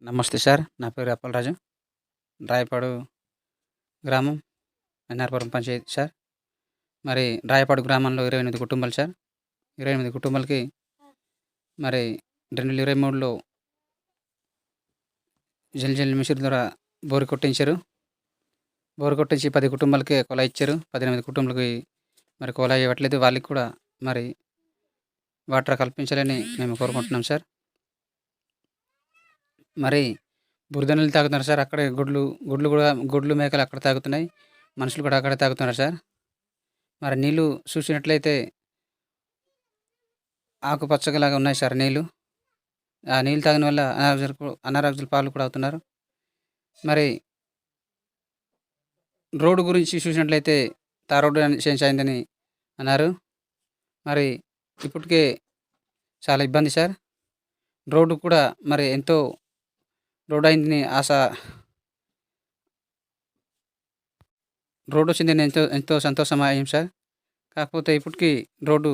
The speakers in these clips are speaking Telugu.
నమస్తే సార్. నా పేరు అప్పలరాజు. రాయపాడు గ్రామం, ఎన్ఆర్పురం పంచాయతీ సార్. మరి రాయపాడు గ్రామంలో 28 కుటుంబాలు సార్. 28 కుటుంబాలకి మరి 2023లో జల్ జీవన్ మిషన్ ద్వారా బోరు కొట్టించారు. బోరు కొట్టించి 10 కుటుంబాలకి కుళాయి ఇచ్చారు. 18 కుటుంబాలకి మరి కుళాయి ఇవ్వట్లేదు. వాళ్ళకి కూడా మరి వాటర్ కల్పించాలని మేము కోరుకుంటున్నాం సార్. మరి బురద నీళ్ళు తాగుతున్నారు సార్. అక్కడే గుడ్లు మేకలు అక్కడ తాగుతున్నాయి. మనుషులు కూడా అక్కడే తాగుతున్నారు సార్. మరి నీళ్ళు చూసినట్లయితే ఆకుపచ్చగలాగా ఉన్నాయి సార్ నీళ్ళు. ఆ నీళ్ళు తాగిన వల్ల అనారోగ్యాల పాలు కూడా అవుతున్నారు. మరి రోడ్డు గురించి చూసినట్లయితే తార్ రోడ్డు చేంజ్ అయిందని అన్నారు. మరి ఇప్పటికే చాలా ఇబ్బంది సార్. రోడ్డు కూడా మరి ఎంతో రోడ్డు అయిందని రోడ్డు వచ్చిందని ఎంతో ఎంతో సంతోషమయ్యాం సార్. కాకపోతే ఇప్పటికీ రోడ్డు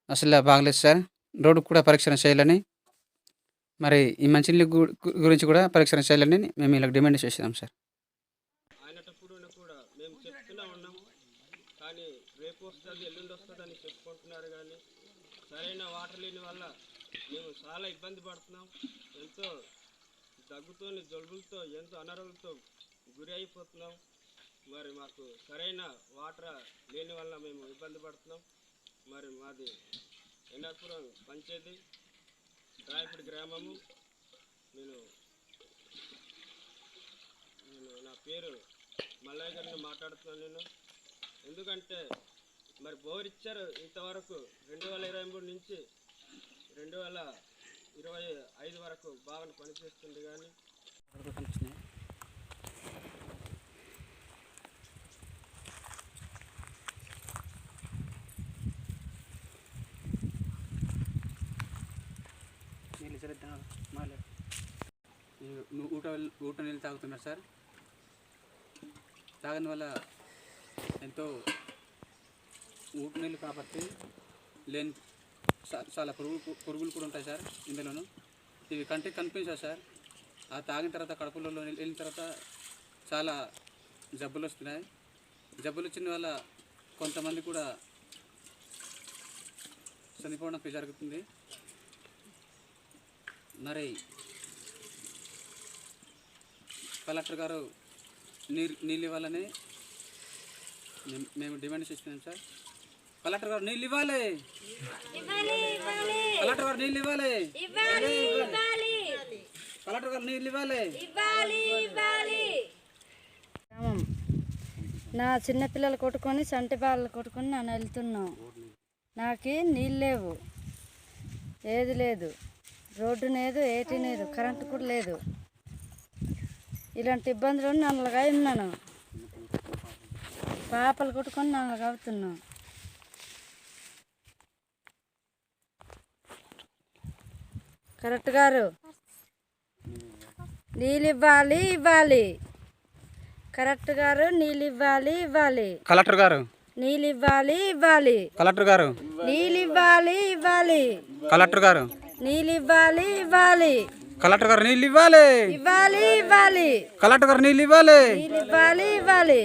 అసలు బాగలేదు సార్. రోడ్డు కూడా పరీక్షణ చేయాలని, మరి ఈ మంచినీళ్ళ గురించి కూడా పరీక్షణ చేయాలని మేము ఇలా డిమాండ్ చేస్తున్నాం సార్. అయినప్పుడు కూడా మేము చెప్తూనే ఉన్నాం, కానీ రేపు వస్తుంది ఎల్లుండి వస్తుంది అని చెప్పుకుంటున్నారు. కానీ సరైన వాటర్ లేని వల్ల మేము చాలా ఇబ్బంది పడుతున్నాం. ఎంతో దగ్గుతో జలుబులతో ఎంతో అనారోగ్యంతో గురి అయిపోతున్నాం. మరి మాకు సరైన వాటర్ లేని వల్ల మేము ఇబ్బంది పడుతున్నాం. మరి మాది ఎన్ఆర్పురం పంచాయతీ, రాయపూడి గ్రామము. నేను నా పేరు మల్లయ్య గారిని మాట్లాడుతున్నాను నేను. ఎందుకంటే మరి బోర్ ఇచ్చారు ఇంతవరకు 2023 నుంచి 2025 వరకు బాగా పనిచేస్తుంది. కానీ ఊట నీళ్ళు తాగుతున్నారు సార్. తాగని వల్ల ఎంతో ఊట నీళ్ళు కాబట్టి లేని చాలా పురుగులు కూడా ఉంటాయి సార్ ఇందులోను. ఇవి కంటికి కనిపించాయి సార్. ఆ తాగిన తర్వాత కడుపులో వెళ్ళిన తర్వాత చాలా జబ్బులు వస్తున్నాయి. జబ్బులు వచ్చిన వల్ల కొంతమంది కూడా చనిపోవడం జరుగుతుంది. మరి కలెక్టర్ గారు నీళ్ళు ఇవ్వాలని మేము డిమాండ్ చేస్తున్నాం సార్. కలెక్టర్ గారు నీళ్ళు ఇవ్వాలి. కలెక్టర్ గారు నీళ్ళు ఇవ్వాలి. కలెక్టర్ గారు నీళ్ళు ఇవ్వాలి. నా చిన్నపిల్లలు కొట్టుకొని సంటి బాలు కొట్టుకొని నన్ను వెళ్తున్నాం. నాకు నీళ్ళు లేవు, ఏది లేదు, రోడ్డు లేదు, ఏటి లేదు, కరెంటు కూడా లేదు. ఇలాంటి ఇబ్బందులు నల్లగా ఉన్నాను. పాపలు కొట్టుకొని నల్లగా అవుతున్నాం. కరెక్ట్ గారు నీళ్ళు ఇవ్వాలి. కరెక్ట్ గారు నీళ్ళు ఇవ్వాలి. కలెక్టర్ గారు నీళ్ళు ఇవ్వాలి. కలెక్టర్ గారు నీళ్ళు ఇవ్వాలి. కలెక్టర్ గారు నీళ్ళు ఇవ్వాలి. కలెక్టర్ గారు నీళ్ళు ఇవ్వాలి. ఇవ్వాలి. కలెక్టర్ గారు నీళ్ళు ఇవ్వాలి. ఇవ్వాలి.